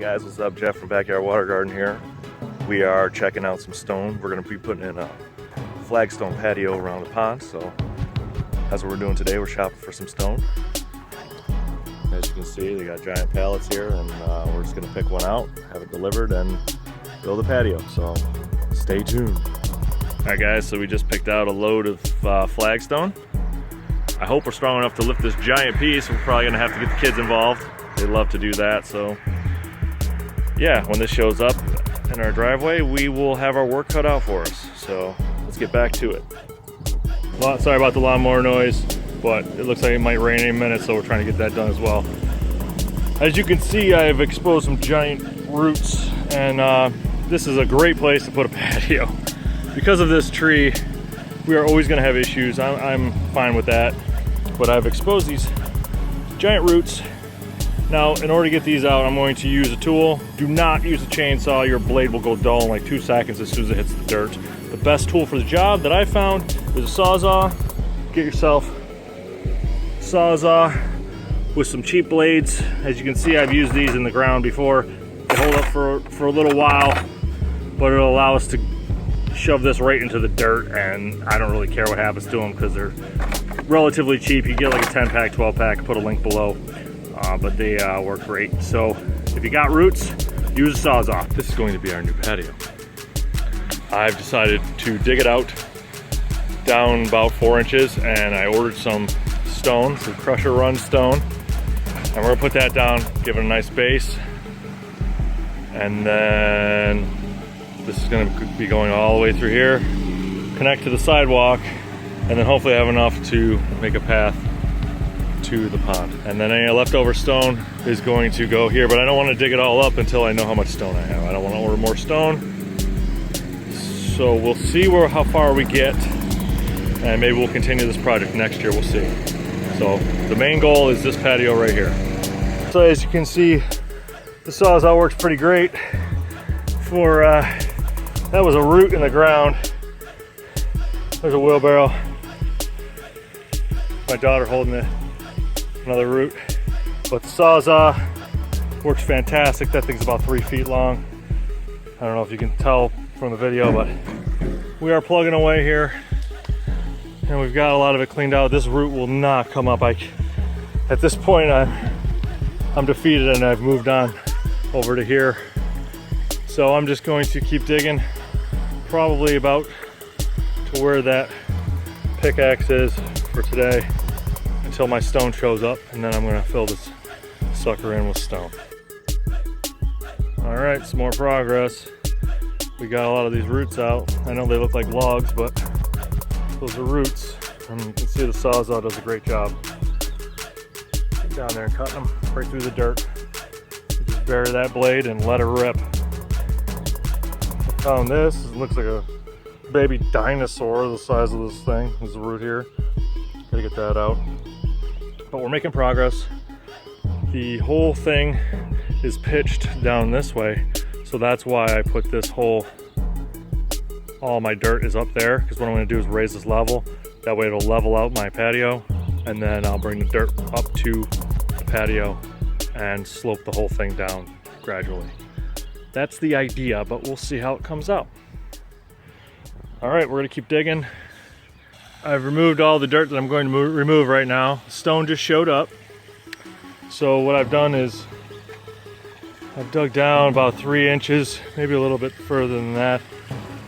Guys, what's up? Jeff from Backyard Water Garden here. We are checking out some stone. We're going to be putting in a flagstone patio around the pond, so that's what we're doing today. We're shopping for some stone. As you can see, they got giant pallets here, and we're just going to pick one out, have it delivered, and build a patio, so stay tuned. Alright guys, so we just picked out a load of flagstone. I hope we're strong enough to lift this giant piece. We're probably going to have to get the kids involved. They love to do that, so yeah, when this shows up in our driveway, we will have our work cut out for us. So let's get back to it. Well, sorry about the lawnmower noise, but it looks like it might rain any minute, so we're trying to get that done as well. As you can see, I've exposed some giant roots, and this is a great place to put a patio. Because of this tree, we are always going to have issues. I'm fine with that, but I've exposed these giant roots. Now, in order to get these out, I'm going to use a tool. Do not use a chainsaw. Your blade will go dull in like 2 seconds as soon as it hits the dirt. The best tool for the job that I found is a Sawzall. Get yourself a Sawzall with some cheap blades. As you can see, I've used these in the ground before. They hold up for a little while, but it'll allow us to shove this right into the dirt, and I don't really care what happens to them because they're relatively cheap. You get like a 10-pack, 12-pack, put a link below. But they work great. So if you got roots, use a Sawzall. This is going to be our new patio. I've decided to dig it out down about 4 inches, and I ordered some stone, some crusher run stone, and we're gonna put that down, give it a nice base, and then this is gonna be going all the way through here, connect to the sidewalk, and then hopefully have enough to make a path to the pond. And then any leftover stone is going to go here, but I don't want to dig it all up until I know how much stone I have. I don't want to order more stone. So we'll see how far we get, and maybe we'll continue this project next year. We'll see. So the main goal is this patio right here. So as you can see, the Sawzall works pretty great for, that was a root in the ground. There's a wheelbarrow. My daughter holding it. Another root, but the Sawzall works fantastic. That thing's about 3 feet long. I don't know if you can tell from the video, but we are plugging away here, and we've got a lot of it cleaned out. This root will not come up. At this point, I'm defeated, and I've moved on over to here. So I'm just going to keep digging, probably about to where that pickaxe is for today, until my stone shows up, and then I'm going to fill this sucker in with stone. All right, some more progress. We got a lot of these roots out. I know they look like logs, but those are roots, and you can see the Sawzall does a great job. Get down there and cut them right through the dirt. You just bury that blade and let it rip. I found this. It looks like a baby dinosaur the size of this thing. There's a root here. Gotta get that out. But we're making progress. The whole thing is pitched down this way, so that's why I put this whole, all my dirt is up there, because what I'm going to do is raise this level. That way it'll level out my patio, and then I'll bring the dirt up to the patio and slope the whole thing down gradually. That's the idea, but we'll see how it comes out. All right, we're going to keep digging. I've removed all the dirt that I'm going to remove right now. Stone just showed up. So what I've done is I've dug down about 3 inches, maybe a little bit further than that.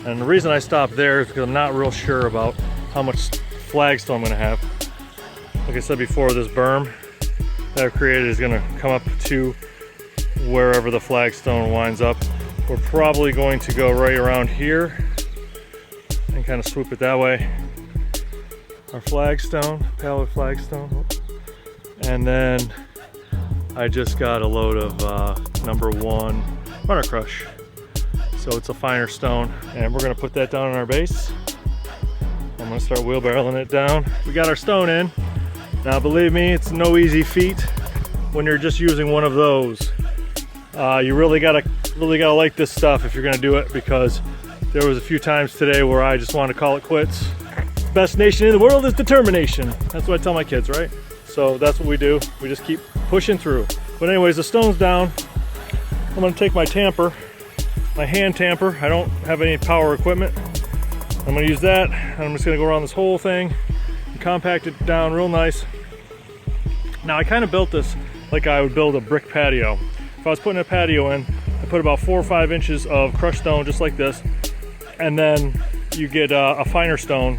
And the reason I stopped there is because I'm not real sure about how much flagstone I'm going to have. Like I said before, this berm that I've created is going to come up to wherever the flagstone winds up. We're probably going to go right around here and kind of swoop it that way. Our flagstone, pallet flagstone, and then I just got a load of #1 runner crush. So it's a finer stone, and we're gonna put that down on our base. I'm gonna start wheelbarrowing it down. We got our stone in. Now believe me, it's no easy feat when you're just using one of those. You really gotta like this stuff if you're gonna do it, because there was a few times today where I just wanted to call it quits. Best nation in the world is determination. That's what I tell my kids, right? So that's what we do. We just keep pushing through. But anyways, the stone's down. I'm gonna take my tamper, my hand tamper. I don't have any power equipment. I'm gonna use that, and I'm just gonna go around this whole thing and compact it down real nice. Now I kind of built this like I would build a brick patio. If I was putting a patio in, I put about 4 or 5 inches of crushed stone just like this, and then you get a finer stone.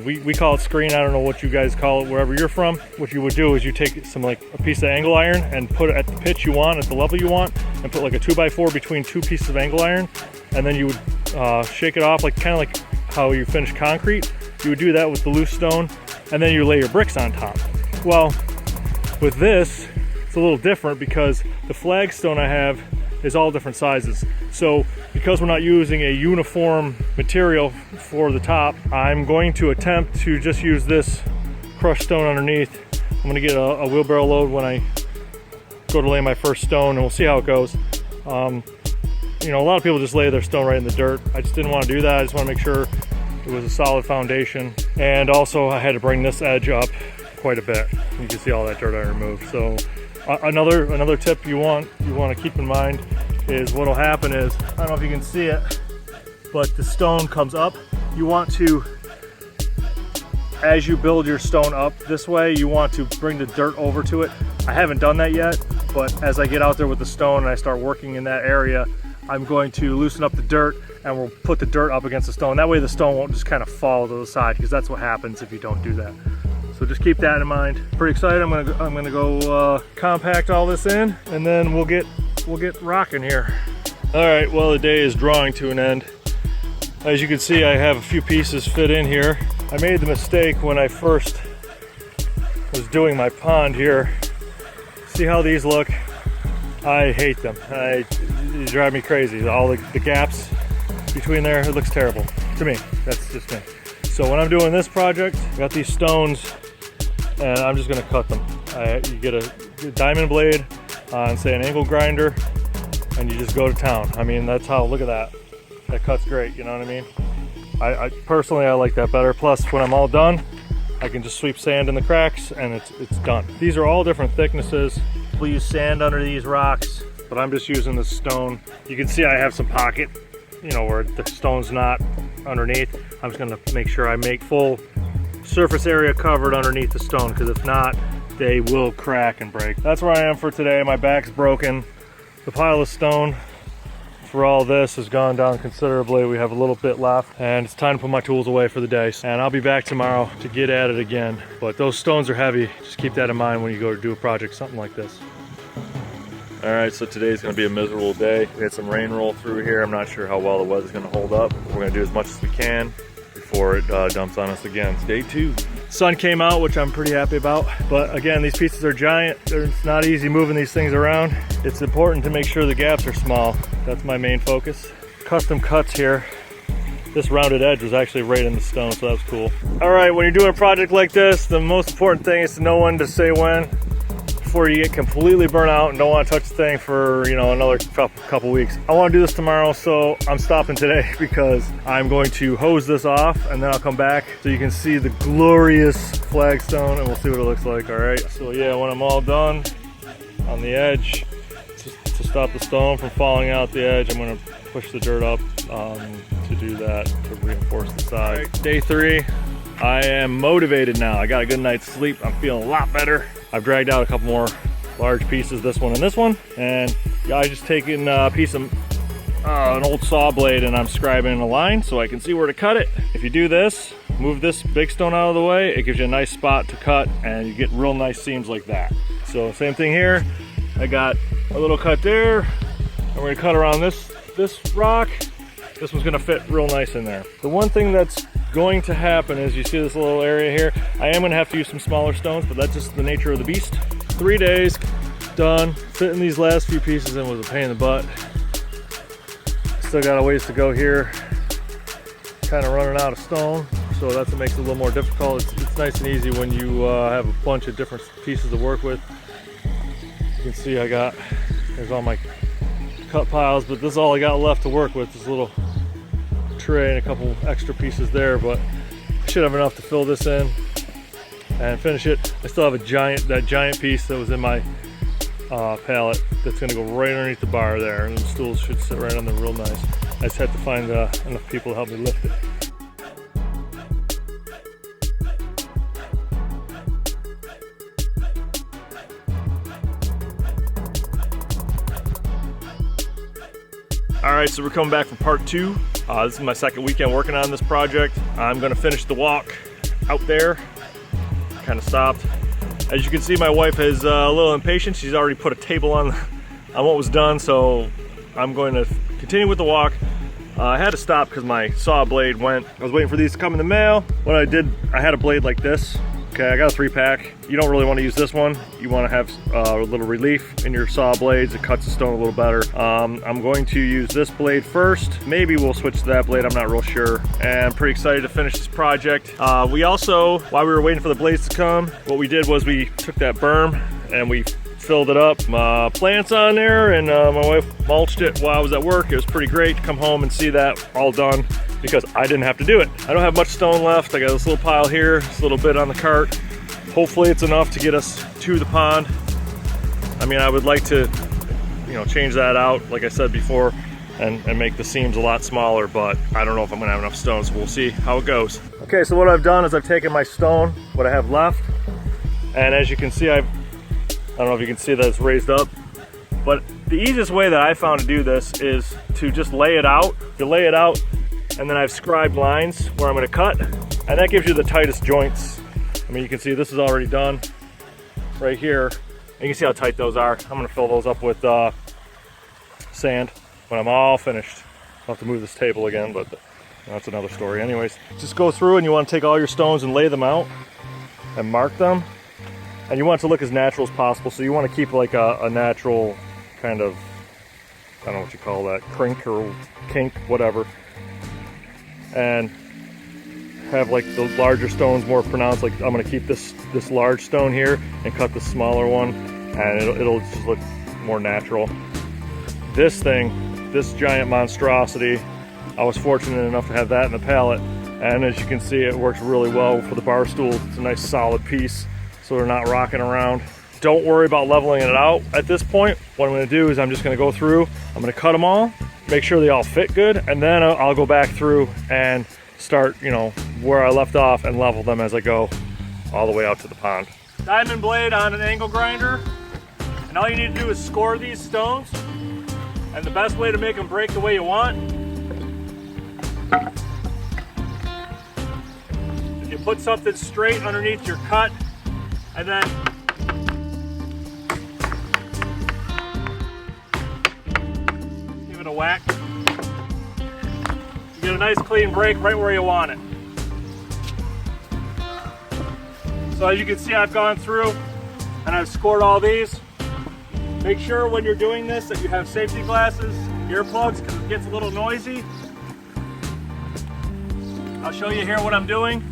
We call it screen. I don't know what you guys call it wherever you're from. What you would do is you take some like a piece of angle iron and put it at the pitch you want, at the level you want, and put like a 2x4 between 2 pieces of angle iron, and then you would shake it off like kind of like how you finish concrete. You would do that with the loose stone, and then you lay your bricks on top. Well, with this, it's a little different because the flagstone I have is all different sizes. So because we're not using a uniform material for the top, I'm going to attempt to just use this crushed stone underneath. I'm gonna get a wheelbarrow load when I go to lay my first stone, and we'll see how it goes. You know, a lot of people just lay their stone right in the dirt. I just didn't want to do that. I just want to make sure it was a solid foundation. And also I had to bring this edge up quite a bit. You can see all that dirt I removed. So another tip you want to keep in mind is what'll happen is, I don't know if you can see it, but the stone comes up. You want to, as you build your stone up this way, you want to bring the dirt over to it. I haven't done that yet, but as I get out there with the stone and I start working in that area, I'm going to loosen up the dirt, and we'll put the dirt up against the stone. That way the stone won't just kind of fall to the side, because that's what happens if you don't do that. So just keep that in mind. Pretty excited. I'm gonna go compact all this in, and then we'll get rocking here. All right, well, the day is drawing to an end. As you can see, I have a few pieces fit in here. I made the mistake when I first was doing my pond here. See how these look? I hate them. They drive me crazy. All the gaps between there, it looks terrible to me. That's just me. So when I'm doing this project, I got these stones, and I'm just gonna cut them. You get a diamond blade on, say, an angle grinder, and you just go to town. I mean, that's how, look at that. That cuts great, you know what I mean? I personally, I like that better. Plus, when I'm all done, I can just sweep sand in the cracks, and it's done. These are all different thicknesses. We'll use sand under these rocks, but I'm just using the stone. You can see I have some pocket, you know, where the stone's not underneath. I'm just gonna make sure I make full surface area covered underneath the stone, because if not, they will crack and break. That's where I am for today. My back's broken. The pile of stone for all this has gone down considerably. We have a little bit left, and it's time to put my tools away for the day. And I'll be back tomorrow to get at it again. But those stones are heavy. Just keep that in mind when you go to do a project, something like this. All right, so today's gonna be a miserable day. We had some rain roll through here. I'm not sure how well the weather's gonna hold up. We're gonna do as much as we can before it dumps on us again. It's day 2. Sun came out, which I'm pretty happy about. But again, these pieces are giant. It's not easy moving these things around. It's important to make sure the gaps are small. That's my main focus. Custom cuts here. This rounded edge was actually right in the stone, so that was cool. All right, when you're doing a project like this, the most important thing is to know when to say when, before you get completely burnt out and don't want to touch the thing for, you know, another couple weeks. I want to do this tomorrow, so I'm stopping today because I'm going to hose this off, and then I'll come back so you can see the glorious flagstone, and we'll see what it looks like. All right, so yeah, when I'm all done on the edge, to stop the stone from falling out the edge, I'm going to push the dirt up to do that, to reinforce the side. Right, day 3. I am motivated now. I got a good night's sleep. I'm feeling a lot better. I've dragged out a couple more large pieces, this one and this one, and I just taken a piece of an old saw blade, and I'm scribing a line so I can see where to cut it. If you do this, move this big stone out of the way, it gives you a nice spot to cut, and you get real nice seams like that. So same thing here. I got a little cut there, and we're gonna cut around this rock. This one's gonna fit real nice in there. The one thing that's going to happen is, you see this little area here, I am gonna have to use some smaller stones, but that's just the nature of the beast. 3 days, done. Fitting these last few pieces in was a pain in the butt. Still got a ways to go here. Kind of running out of stone, so that's what makes it a little more difficult. It's nice and easy when you have a bunch of different pieces to work with. You can see there's all my cut piles, but this is all I got left to work with, this little tray and a couple extra pieces there, but I should have enough to fill this in and finish it. I still have that giant piece that was in my pallet that's going to go right underneath the bar there, and the stools should sit right on there real nice. I just had to find enough people to help me lift it. Alright, so we're coming back for part 2. This is my second weekend working on this project. I'm going to finish the walk out there. Kind of stopped. As you can see, my wife is a little impatient. She's already put a table on what was done, so I'm going to continue with the walk. I had to stop because my saw blade went. I was waiting for these to come in the mail. What I did, I had a blade like this. Okay, I got a 3-pack. You don't really want to use this one. You want to have a little relief in your saw blades. It cuts the stone a little better. I'm going to use this blade first. Maybe we'll switch to that blade. I'm not real sure. And I'm pretty excited to finish this project. We also, while we were waiting for the blades to come, what we did was we took that berm and we filled it up. Plants on there, and my wife mulched it while I was at work. It was pretty great to come home and see that all done, because I didn't have to do it. I don't have much stone left. I got this little pile here, this little bit on the cart. Hopefully it's enough to get us to the pond. I mean, I would like to, change that out, like I said before, and make the seams a lot smaller, but I don't know if I'm gonna have enough stones, so we'll see how it goes. Okay, so what I've done is I've taken my stone, what I have left, and as you can see, I don't know if you can see that it's raised up, but the easiest way that I found to do this is to just lay it out. You lay it out, and then I've scribed lines where I'm going to cut, and that gives you the tightest joints. I mean, you can see this is already done right here. And you can see how tight those are. I'm going to fill those up with sand when I'm all finished. I'll have to move this table again, but that's another story. Anyways, just go through and you want to take all your stones and lay them out and mark them. And you want it to look as natural as possible, so you want to keep like a natural kind of, I don't know what you call that, crink or kink, whatever. And have like the larger stones more pronounced. Like I'm going to keep this large stone here and cut the smaller one, and it'll just look more natural. This thing, this giant monstrosity, I was fortunate enough to have that in the pallet, and as you can see, it works really well for the bar stools. It's a nice solid piece, so they're not rocking around. Don't worry about leveling it out at this point. What I'm going to do is I'm just going to go through, I'm going to cut them all, make sure they all fit good, and then I'll go back through and start, where I left off and level them as I go all the way out to the pond. Diamond blade on an angle grinder, and all you need to do is score these stones, and the best way to make them break the way you want, you put something straight underneath your cut, and then give it a whack. You get a nice clean break right where you want it. So as you can see, I've gone through and I've scored all these. Make sure when you're doing this that you have safety glasses, earplugs, because it gets a little noisy. I'll show you here what I'm doing.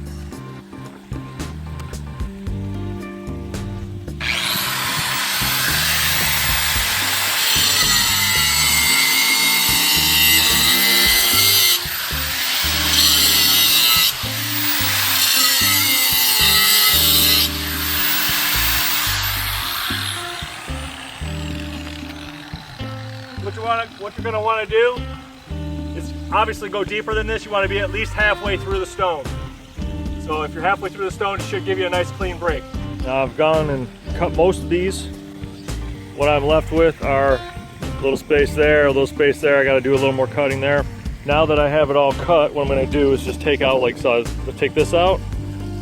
What you're going to want to do is obviously go deeper than this. You want to be at least halfway through the stone. So if you're halfway through the stone, it should give you a nice clean break. Now I've gone and cut most of these. What I'm left with are a little space there, a little space there. I got to do a little more cutting there. Now that I have it all cut, what I'm going to do is just take out, like so, I'll take this out.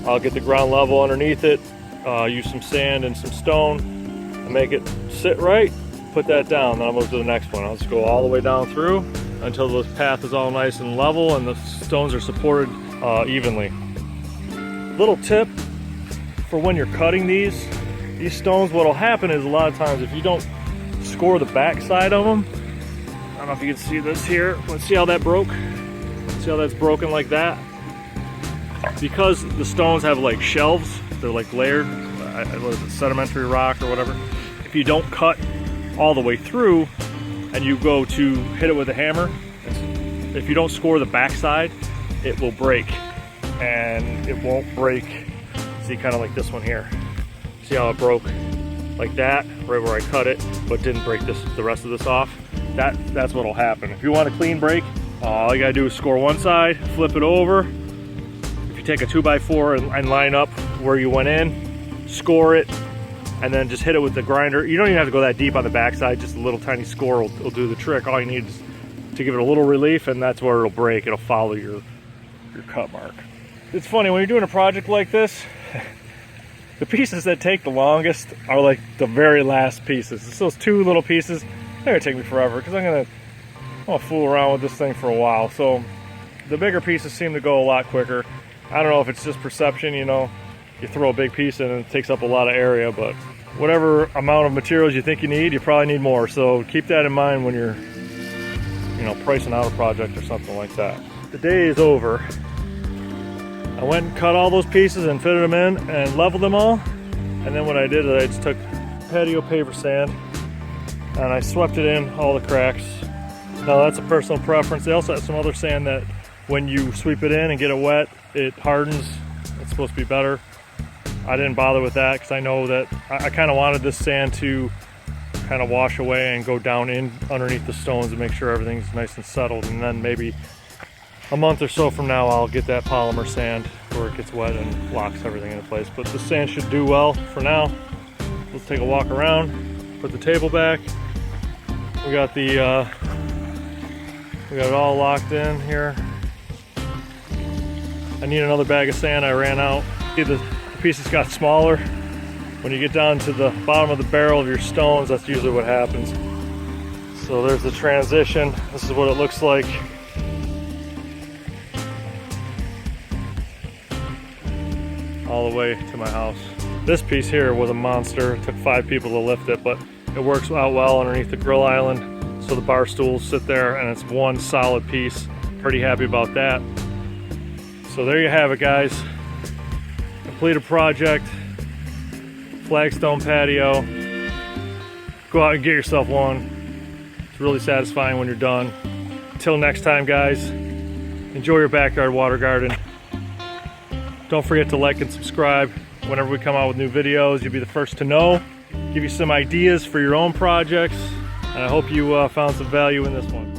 I'll get the ground level underneath it, use some sand and some stone, and make it sit right. Put that down, then I'll move to the next one. I'll just go all the way down through until the path is all nice and level and the stones are supported evenly. Little tip for when you're cutting these stones, what'll happen is a lot of times if you don't score the back side of them, I don't know if you can see this here, let's see how that broke. See how that's broken like that? Because the stones have like shelves, they're like layered, what is it, sedimentary rock or whatever. If you don't cut all the way through and you go to hit it with a hammer, if you don't score the backside, it will break, and it won't break. See, kind of like this one here. See how it broke? like that, right where I cut it, but didn't break the rest of this off. That's what'll happen. If you want a clean break, all you gotta do is score one side, flip it over. If you take a 2x4 and line up where you went in, score it, and then just hit it with the grinder. You don't even have to go that deep on the backside, just a little tiny score will do the trick. All you need is to give it a little relief, and that's where it'll break. It'll follow your cut mark. It's funny, when you're doing a project like this, the pieces that take the longest are like the very last pieces. It's those two little pieces, they're gonna take me forever because I'm gonna fool around with this thing for a while. So the bigger pieces seem to go a lot quicker. I don't know if it's just perception, you know, you throw a big piece in and it takes up a lot of area, but whatever amount of materials you think you need, you probably need more. So keep that in mind when you're, you know, pricing out a project or something like that. The day is over. I went and cut all those pieces and fitted them in and leveled them all. And then what I did is I just took patio paver sand and I swept it in all the cracks. Now that's a personal preference. They also have some other sand that when you sweep it in and get it wet, it hardens. It's supposed to be better. I didn't bother with that because I know that I kind of wanted this sand to kind of wash away and go down in underneath the stones and make sure everything's nice and settled. And then maybe a month or so from now, I'll get that polymer sand where it gets wet and locks everything into place. But the sand should do well for now. Let's take a walk around, put the table back. We got it all locked in here. I need another bag of sand. I ran out. The pieces got smaller. When you get down to the bottom of the barrel of your stones, that's usually what happens. So there's the transition. This is what it looks like. All the way to my house. This piece here was a monster. It took 5 people to lift it, but it works out well underneath the grill island. So the bar stools sit there and it's one solid piece. Pretty happy about that. So there you have it, guys. Complete a project. Flagstone patio. Go out and get yourself one. It's really satisfying when you're done. Until next time, guys, enjoy your backyard water garden. Don't forget to like and subscribe. Whenever we come out with new videos, you'll be the first to know. Give you some ideas for your own projects. And I hope you found some value in this one.